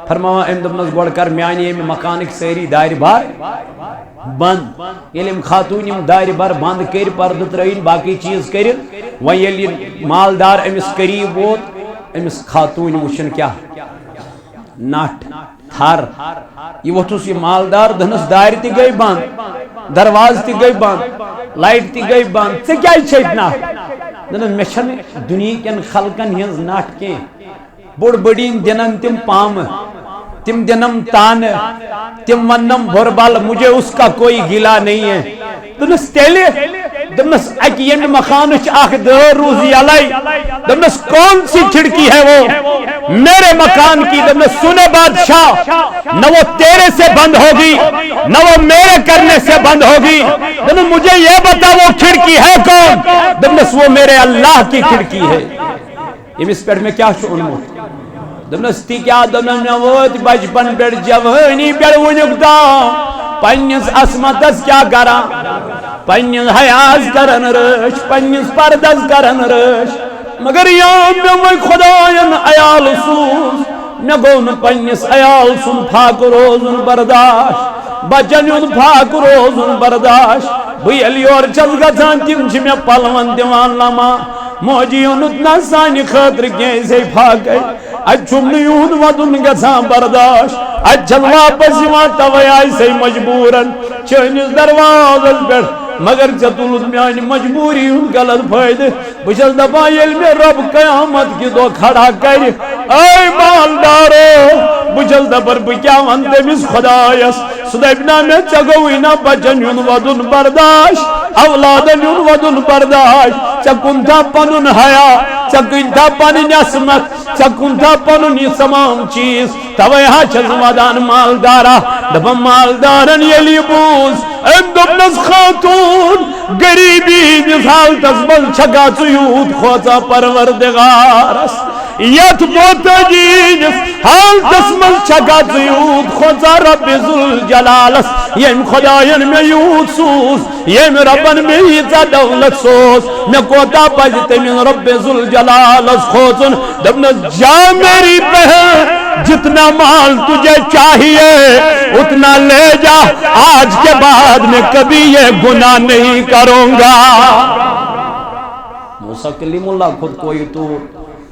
فرماوان ام دمنس گۄڈٕ کر میانہِ امہِ مکانٕکۍ سٲری دارِ بار بند ییٚلہِ ام خاتون یم دارِ بار بند کٔرۍ پردٕ ترٲیِن باقٕے چیٖز کٔرِن وۄنۍ ییٚلہِ یہِ مالدار أمِس قریٖب ووت أمِس خاتون وٕچھن کیٛاہ نٹھ تھر یہ ووتھُس یہ مالدار دہنس دارِ تہِ گٔے بند دروازٕ تہِ گٔے بند لایٹ تہِ گٔے بند ژےٚ کیٛازِ چھیٚتھ نٹھ دنس مے چھنہٕ دنیا کٮ۪ن خلقن ہٕنٛز نٹھ کینٛہہ بوٚڑ بٔڑیٖن دِنن تِم پامہٕ تم دنم تان تم ونم بھربال مجھے اس کا کوئی گلا نہیں ہے دنس تیلے دنس اکی یم مخان اخ دور روزی علی دنس کون سی کھڑکی ہے وہ میرے مکان کی دنس سنے بادشاہ نہ وہ تیرے سے بند ہوگی نہ وہ میرے کرنے سے بند ہوگی دنس مجھے یہ بتا وہ کھڑکی ہے کون دنس وہ میرے اللہ کی کھڑکی ہے امس پہ میں کیا اونمت دمنس تی کیا دمن میں ووت بچپن پہ جوانی پہ ونیک تام پنس عصمتس کیا کرا پنس حیاس کرن رش پنس پردس کرن رش مگر یام میں وہ خداین عیال سوز میں گو ن پنس عیال سن پھاک روزن برداشت بچن ہند پھاک روزن برداشت بہ یل یور چھس گژھان تم چھ مے پلون دِوان لما موجی اونت نہ سانہِ خٲطرٕ کینٛہہ پھاکے اتھ چھُم نہٕ یُہُنٛد وَدُن گژھان برداشت اتھ چھَس واپس یِوان تَوَے آے سے مجبوٗرن چٲنِس دروازس پٮ۪ٹھ مگر ژےٚ تُلُتھ میانہِ مجبوٗری ہُنٛد غلط فٲیدٕ بہٕ چھَس دپان ییٚلہِ مےٚ رۄب قیامت کہِ دۄہ کھڑا کرِ اے مالدارو بہٕ چھَس دپان بہٕ کیٛاہ وَنہٕ تٔمِس خۄدایس سُہ دپہِ نا مےٚ ژےٚ گوٚوُے نا بچن ہُنٛد وَدُن برداشت اولادن ہُنٛد وَدُن برداشت ژےٚ کُنتھا پنُن حیا ژےٚ کُنتھا پنٕنۍ عصمت ژےٚ کُنتھا پنُن یہِ تمام چیٖز تَوَے ہا چھَس وَدان مالدارا دپان مالدارن ییٚلہِ یہِ بوٗز دبنس خاتون غریبی دس حالتس من چھگا ژیوت کھوژا پروردگارس یت محتاجی حالتس من چھگا ژیوت کھوژا رب ذوالجلالس یم خداین میں یوت سوز یم ربن میں ییژا دولت سوز میں کوتا پز تمن رب ذوالجلالس کھوژن دبنس جا میری بہن جتنا مال تجھے چاہیے اتنا لے جا آج کے بعد میں کبھی یہ گناہ نہیں کروں گا موسیٰ کلیم اللہ خود کوئی تو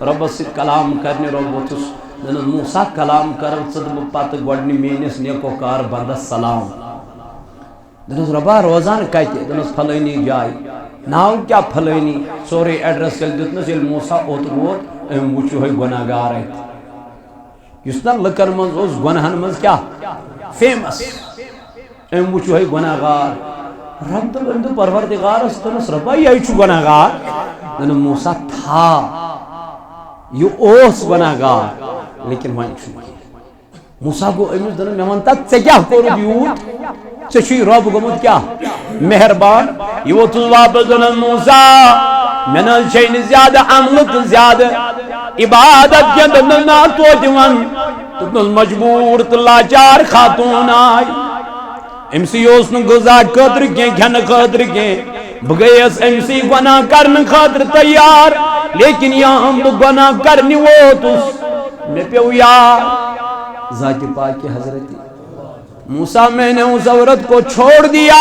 رب سے کلام کرنے روبوتس دنس موسیٰ کلام کرن صدب پات گوڑنی مینس نیکو کار بندس سلام دنس ربا روزان کہتے دنس پھلینی جائی ناو کیا پھلینی سوری ایڈریس کل دیتنس یہ موسیٰ اوت گوت وچو ہے گناہ گار ہے یسنا لکن منز اس گناہن منز کیا فیمس وچو ہے گناہ گار رب تو پروردگار استنس ربا یہ چھو گناہ گار دن موسیٰ تھا یہ اوس گناہ گار لیکن وہاں چھو موسیٰ کو امس دن میں منتا تے کیا کرو بیوت تے چھوئی رب گمت کیا مہربان یہ وہ تو واپس دن موسیٰ میں نے چھین زیادہ عملت زیادہ عبادت کے دن نا تو دیوان تو مجبور تلاچار خاتون آئی امسی یوسن غذا قدر کے کھن قدر کے بگیس امسی گناہ کرن خاطر تیار لیکن یہاں ہم گناہ کرنی ووتس میں پیو یار ذات پاک حضرت موسیٰ میں نے اس عورت کو چھوڑ دیا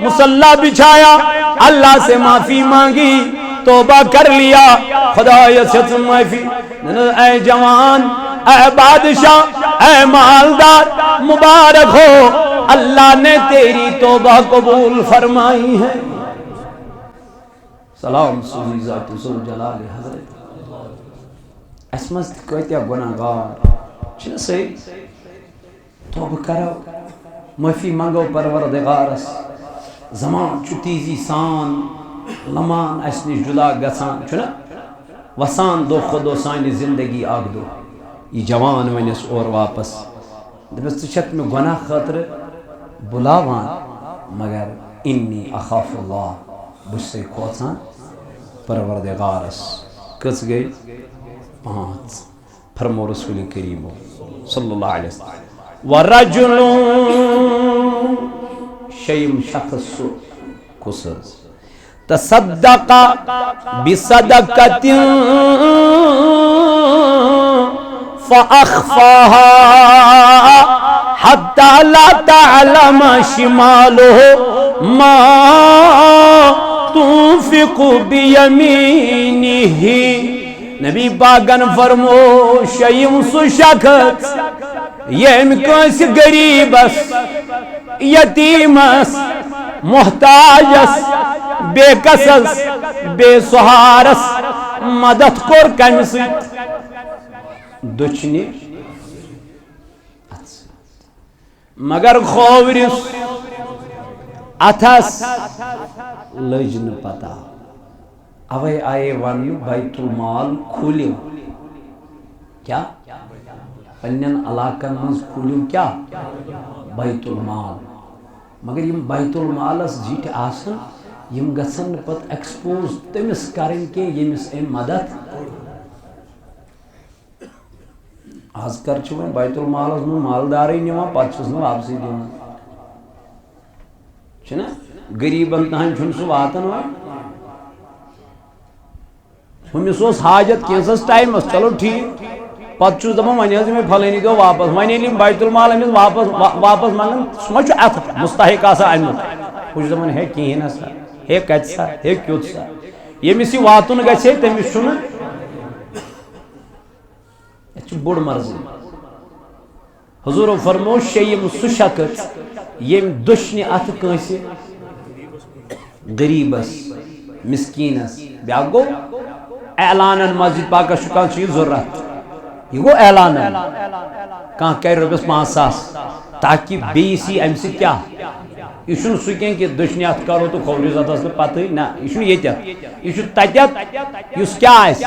مصلی بچھایا اللہ سے معافی مانگی توبہ کر لیا خدا یسیت معافی اے جوان اے بادشاہ اے مالدار مبارک ہو اللہ نے تیری توبہ قبول فرمائی ہے سلام سوزی ذات ذوالجلال حضرت اسمس کہتے گناہ گار چھنا صحیح توبہ کرو معافی مانگو پروردگارس زمان چھو تیزی سان لمان اسنی جدا گسان چھنا وسان دو خودو سانی زندگی آگ دو یہ جوان ونس اور واپس دبس تشک میں گناہ خاطر بلاوان مگر انی اخاف اللہ بس سے کھوچان پروردگارس کس گئی 5 فرمو رسول کریم صلی اللہ علیہ وسلم ورجل شیم شخص کسر تصدق بصدقت فأخفاها حتى لا تعلم شماله ما تنفق بيمينه نبی پاکن فرمو شیم سو شخص یم کنس غریبس یتیمس محتاجس بے کسس بے سہارس مدد کور کمس دچنی مگر کھوورس اتھس لج نہ پتہ اوے آئے ون بیت المال کھولیو کیا پنن علاقن مز کھولیو کیا بیت المال مگر یم بیت المالس جیٹ آسن یم گژھن پت ایکسپوز تمس کرن کہ یمس ام مدد آز کر چھ بیت المالس من مالداری نوان پتہ چھس نہ واپسی دِوان چھنا غریبن تہن چھن سہ واتن وۄنۍ ہمس اوس حاجت کینسس ٹائمس چلو ٹھیک پتہ چھس دپان وۄنۍ حظ میں پھلٲنی دۄہ واپس وۄنۍ ییٚلہِ یِم بیت المال أمِس واپس منگان سُہ ما چھُ اتھ مستحق آسان امیُک ہُہ چھُ دپان ہے کِہیٖنۍ نہ سا ہے کتہِ سا ہے کیُتھ سا ییٚمِس یہِ واتُن گژھِ ہے تٔمِس چھُنہٕ یتھ چھُ بوٚڑ مرضی حضورو فرمو شیٚیِم سُہ شخص ییٚمۍ دٔچھنہِ اتھٕ کٲنٛسہِ غریبس مسکینس بیاکھ گوٚو اعلانن مسجد پاکس چھُ کانٛہہ چیٖز ضروٗرت یہ گو اعلانن کانٛہہ کرِ رۄپیس 5,000 تاکہ بیٚیِس یی امہِ سۭتۍ کیٛاہ یہ چھُنہٕ سُہ کینٛہہ کہِ دٔچھنہِ اتھٕ کرو تہٕ کھوورِس اتھس نہٕ پتہٕے نہ یہ چھُنہٕ ییٚتٮ۪تھ یہ چھُ تتٮ۪تھ یُس کیٛاہ آسہِ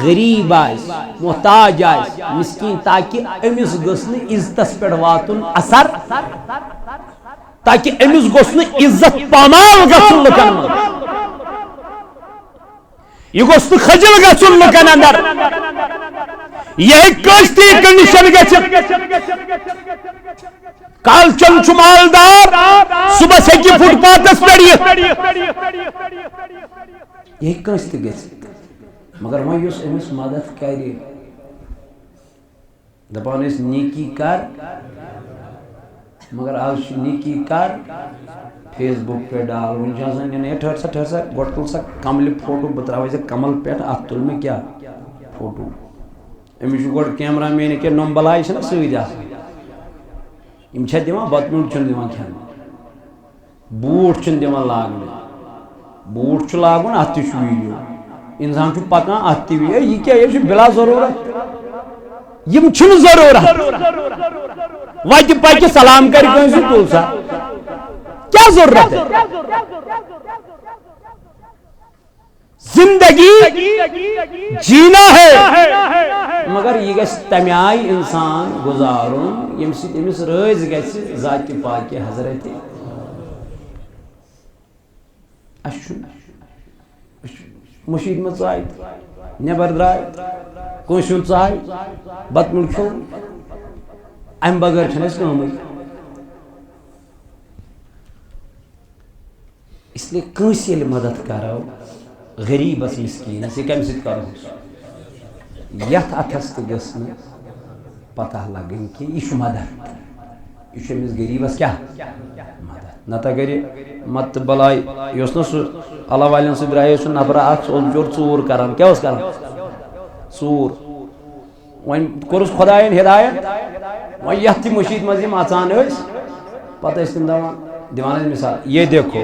غریٖب آسہِ محتاج آسہِ مسکیٖن تاکہ أمِس گٔژھ نہٕ عزتس پٮ۪ٹھ واتُن اثر تاکہ امس گوس نہ عزت پامال گژھن لکن من یہ گوس نہ خجل گژھن لکن اندر یہ کشتی کنڈیشن گژھت کال چن مالدار صبح ہیکہ فٹ پاتھس پہ یہ کنس گژھت مگر وۄنۍ یُس أمِس مدد کرِ دپان ٲسۍ نیکی کر مگر آز چھُ نیکی کر فیس بک پہ ڈال وٕنہِ چھُ آسان نیُن ہے ٹھہر سا گۄڈٕ تُل سا کملہِ فوٹو بہٕ ترٛاوے ژےٚ کمل پٮ۪ٹھ اَتھ تُل مےٚ کیٛاہ فوٹو أمِس چھُ گۄڈٕ کیمرا مین ییٚکیٛاہ نۄم بلاے چھِنہ سۭتۍ آسان یِم چھا دِوان بتہٕ میوٗٹھ چھُنہٕ دِوان کھٮ۪نہٕ بوٗٹھ چھُنہٕ دِوان لاگنہٕ بوٗٹھ چھُ لاگُن اَتھ تہِ چھُ ویٖڈیو انسان چھُ پکان اَتھ تہِ ویٖڈیو یہِ کیٛاہ یہِ چھُ بلا ضروٗرت یِم چھِنہٕ ضروٗرت وتہِ پکہِ سلام کرِ کٲنٛسہِ تُل سا کیٛاہ ضروٗرت ہے زندگی جینا ہے مگر یہ گژھِ تمہِ آیہِ انسان گُزارُن ییٚمہِ سۭتۍ أمِس رٲضۍ گژھِ ذاتِ پاکہِ حضرتِ اَسہِ چھُ مٔشیٖد منٛز ژاے نٮ۪بر درٛاے کٲنٛسہِ ہُنٛد ژاے بتہٕ میوٗٹھ کھیوٚو امہِ بغٲر چھنہٕ اَسہِ کٲمٕے اس لیے کٲنٛسہِ ییٚلہِ مدد کرو غریٖبس مسکیٖنس یہِ کمہِ سۭتۍ کرو یتھ اتھس تہِ گٔژھ نہٕ پتہ لگٕنۍ کہِ یہِ چھُ مدد یہِ چھُ أمِس غریٖبس کیٛاہ مدد نتہٕ اگر یہِ مت تہٕ بلاے یہِ اوس نا سُہ اللہ والٮ۪ن سۭتۍ درٛایے سُہ نفرا اکھ سُہ اوس بِچور ژوٗر کران کیٛاہ اوس کران ژوٗر وۄنۍ کوٚرُس خۄدایَن ہدایت وۄنۍ یتھ تہِ مٔشیٖد منٛز یِم اژان ٲسۍ پتہٕ ٲسۍ تِم دِوان ٲسۍ مثال یہ دیکھو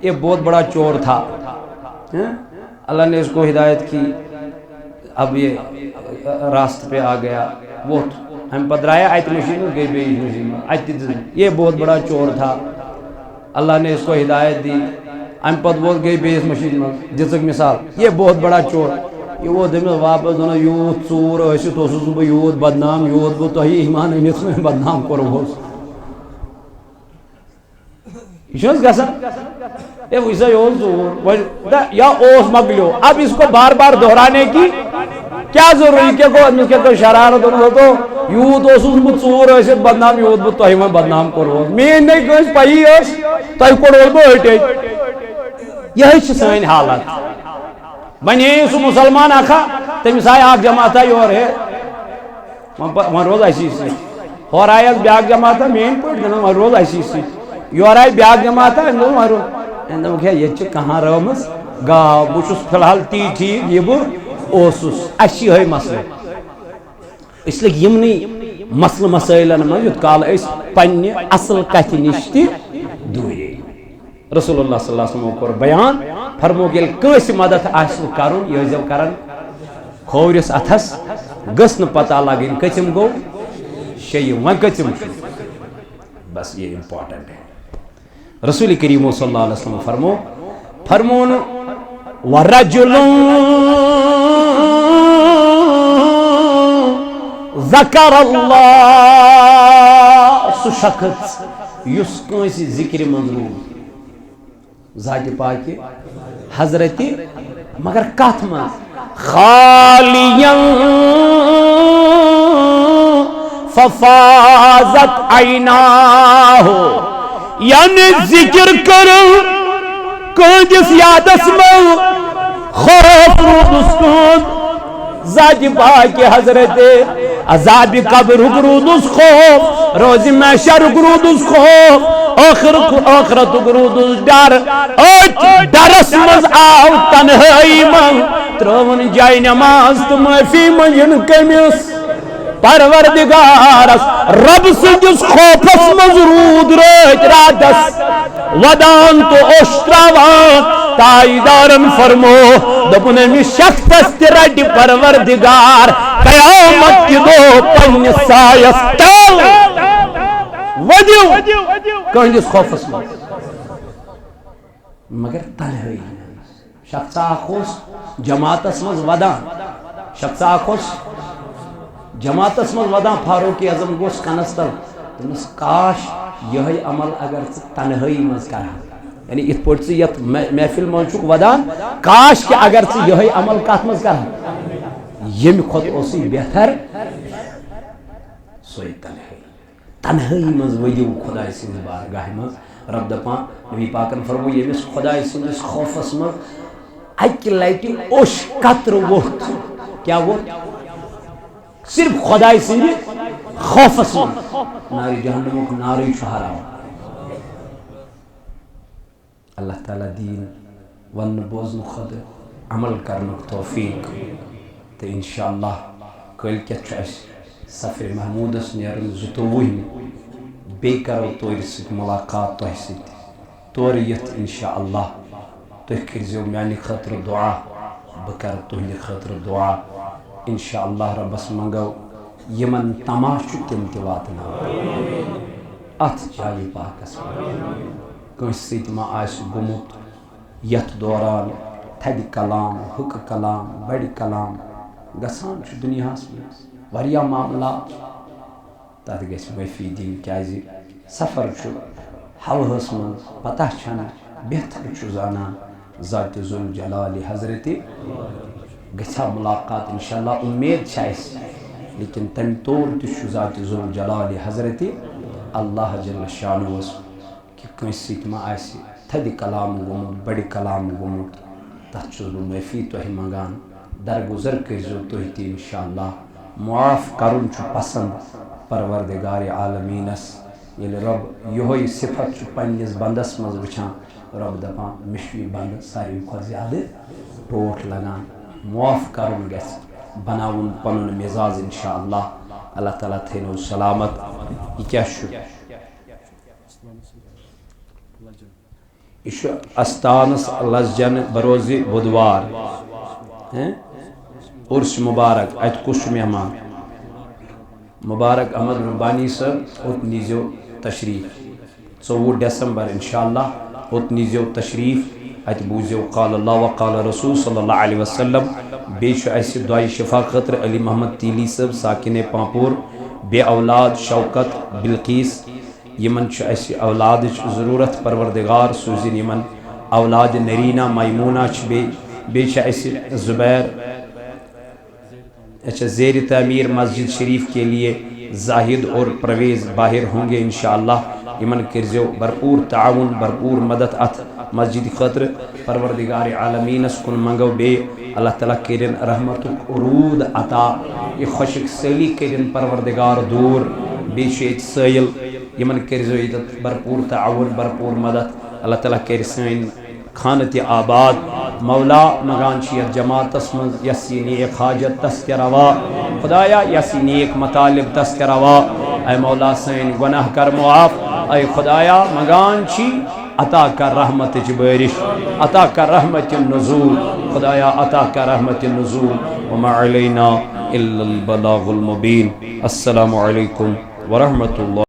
یہ بہت بڑا چور تھا اللہ نے اس کو ہدایت کی اب یہ راست پہ آ گیا وہ ہم پدرایا ات مشین گئی بیس مشین یہ بہت بڑا چور تھا اللہ نے اس کو ہدایت دی ام پت وہ گئی بیس مشین میں دِژٕکھ مثال یہ بہت بڑا چور یہ وہ دمس واپس دن یوت ژوٗر ٲسِتھ اوسُس بہٕ یوت بدنام یوت بہٕ تۄہہِ ایمان أنِتھ مےٚ بدنام کوٚرہوس یہ چھُنہٕ حظ گژھان اے وٕچھ سا یہ اوس ژوٗر یا اوس مۄکلیو اب اس کو بار بار دہرانے کی کیا ضروری کیا گوٚو أمِس کیٛاہ کٔر شرارت دوٚپُن یوٗت اوسُس بہٕ ژوٗر ٲسِتھ بدنام یوت بہٕ تۄہہِ وۄنۍ بدنام کوٚرہوس میٛٲنۍ نَے کٲنٛسہِ پَیی ٲس تۄہہِ کوٚڑہوس بہٕ أٹۍ أٹۍ یِہے چھِ سٲنۍ حالت بنے سُہ مُسلمان اکھا تٔمِس آیہِ اکھ جماعتھا یورٕ ہے وۄنۍ روز اسی سۭتۍ ہورٕ آیَس بیٛاکھ جماعتھا میٛٲنۍ پٲٹھۍ دَپان وۄنۍ روز اسی سۭتۍ یورٕ آیہِ بیٛاکھ جماعتھا أمۍ دوٚپ وۄنۍ روز أمۍ دوٚپُکھ ہے ییٚتہِ چھِ کہاں رٲومٕژ گاو بہٕ چھُس فی الحال تی ٹھیٖک یہِ بہٕ اوسُس اَسہِ چھِ یِہے مسلہٕ اِسلیے یِمنٕے مسلہٕ مسٲیلن منٛز یُت کال أسۍ پننہِ اصل کتھِ نِش تہِ دوٗرے رسول اللہ صلی اللہ علیہ وسلم کوٚر بیان فرمووُکھ ییٚلہِ کٲنٛسہِ مدد آسہِ کرُن یہِ ٲسۍزیو کران کھوورِس اتھس گٔژھ نہٕ پتہ لگٕنۍ کٔژِم گوٚو شیٚیِم وۄنۍ کٔژِم چھُ بس یہ امپورٹنٹ ہے رسول کریم صلی اللہ علیہ وسلم فرمون ورجل ذکر اللہ سُہ شخص یُس کٲنٛسہِ ذکرِ منٛز روٗد ذاتِ پاکہِ حضرتِ مگر کتھ منٛز خالیاً ففاضت عیناہ یعنی ذکر کرو کٲنٛسہِ یادس منٛز خوف روٗدُس کُن ذاتِ پاکہِ حضرتِ عذابِ قبرُک روٗدُس خوف روزِ محشرُک روٗدُس خوف ٲخرتُک روٗدُس ڈر أتھۍ ڈرس منٛز آو تنہٲیی منٛز ترٲوٕن جاے نماز تہٕ معٲفی منٛگِن کٔمِس پروردگارس رب سٕنٛدِس خوفس منٛز روٗد رٲتۍ راتس ودان تہٕ اوٚش تراوان تاجدارن فرمو دوٚپُن أمِس شخصس تہِ رٹہِ پروردگار قیامت کہِ دۄہ پننِس سایس تل ؤدِو کٕہٕنٛدِس خوفس منٛز مگر تنہٲیی شخص اکھ اوس جماعتس منٛز ودان شخص اکھ اوس جماعتس منٛز ودان فاروق اعظم گوٚژھ کنس تل دوٚپنس کاش یہ عمل اگر تنہائی مز کر یعنی ات پہ یت محفل مز ودان کاش کہ اگر یہ عمل کت مز کر یم کھت اسی بہتر سوئی تنہائی مز ودیو خدا سند بارگاہ مز رب دپان نبی پاکن فرمو یمس خدا سندس خوفس مز اکہ لٹہ اوش قطر ووت کیا ووت صرف خدا سند خوفس مز ناری جہنمک ناری حرام اللہ تعالیٰ دین ون بوزن خود عمل کرنک توفیق تو انشاءاللہ کل کت سفر محمودس نیرن 22 بی کرو تور ست ملاقات تہ ست تور یت انشاءاللہ تھی کرزو میانہ خاطر دعا بہ کر تہندِ خاطر دعا انشاءاللہ ربس منگو یمن تماش تم تہ واتناو ات جائے پاکس کنس سۭتۍ ما آسہِ گوٚمُت یتھ دوران تھدِ کلام حُکہ کلام بڑِ کلام گژھان چھُ دُنیاہس منٛز واریاہ معاملات تتھ گژھِ معٲفی دِنۍ کیازِ سفر چھُ ہوہس منٛز پتہ چھنہٕ بہتر چھُ زانان ذاتِ ذوالجلالِ حضرتِ گژھِ ہا ملاقات انشاءاللہ امید چھِ اسہِ لیکن تمہِ طور تہِ چھُ ذاتِ ذوالجلالِ حضرتِ اللہ جل شانہس کہ کنس سۭتۍ ما آسہِ تھدِ کلام گوٚمُت بڑِ کلام گوٚمُت تتھ چھُس بہٕ معٲفی تۄہہِ منگان درگُزر کٔرزیو تُہۍ تہِ انشاءاللہ معاف کرُن چھُ پسند پروردگارِ عالمیٖنس ییٚلہِ رۄب یِہوے صفت چھُ پننِس بندس منٛز وٕچھان رۄب دپان مےٚ چھُ یہِ بنٛدٕ ساروی کھۄتہٕ زیادٕ ٹوٹھ لگان معاف کرُن گژھِ بناوُن پنُن مزاج انشاءاللہ اللہ تعالیٰ تھٲینو سلامت یہ کیاہ چھُ یہ استانس لسجن بروز بدوار عرس مبارک ات کس مہمان مبارک احمد ربانی صاحب اوت نیزیو تشریف 24 دسمبر انشاءاللہ اوت نیزیو تشریف ات بوزیو قال اللہ وقال رسول صلی اللہ علیہ وسلم بیش ایسی دعائی شفا خطر علی محمد تیلی صاحب ساکن پامپور بے اولاد شوکت بلقیس یمن چھ ایسی اولاد ضرورت پروردگار سوزن یمن اولاد نرینہ میمونہ بے چھ ایسی زبیر اچھا زیر تعمیر مسجد شریف کے لیے زاہد اور پرویز باہر ہوں گے انشاءاللہ یمن کرزیو بھرپور تعاون بھرپور مدد ات مسجد خاطر پروردگار عالمینس کن منگو بے اللہ تعالیٰ کرن رحمتک عروج عطا یہ خشک سیلی کرن پروردگار دور بے چھ سیل یمن کرزو یتت بھرپور تعاون بھرپور مدد اللہ تعالیٰ کر سین خانت آباد مولا مگان چیت جماعتس من یسی نیک حاجت تسک روا خدایا یسی نیک مطالب تسک روا اے مولا سین گناہ کر معاف اے خدایا مگان چی عطا کر رحمت بارش عطا کر رحمت النزول خدایا عطا کر رحمت النزول وما علینا الا البلاغ المبین السلام علیکم ورحمۃ اللہ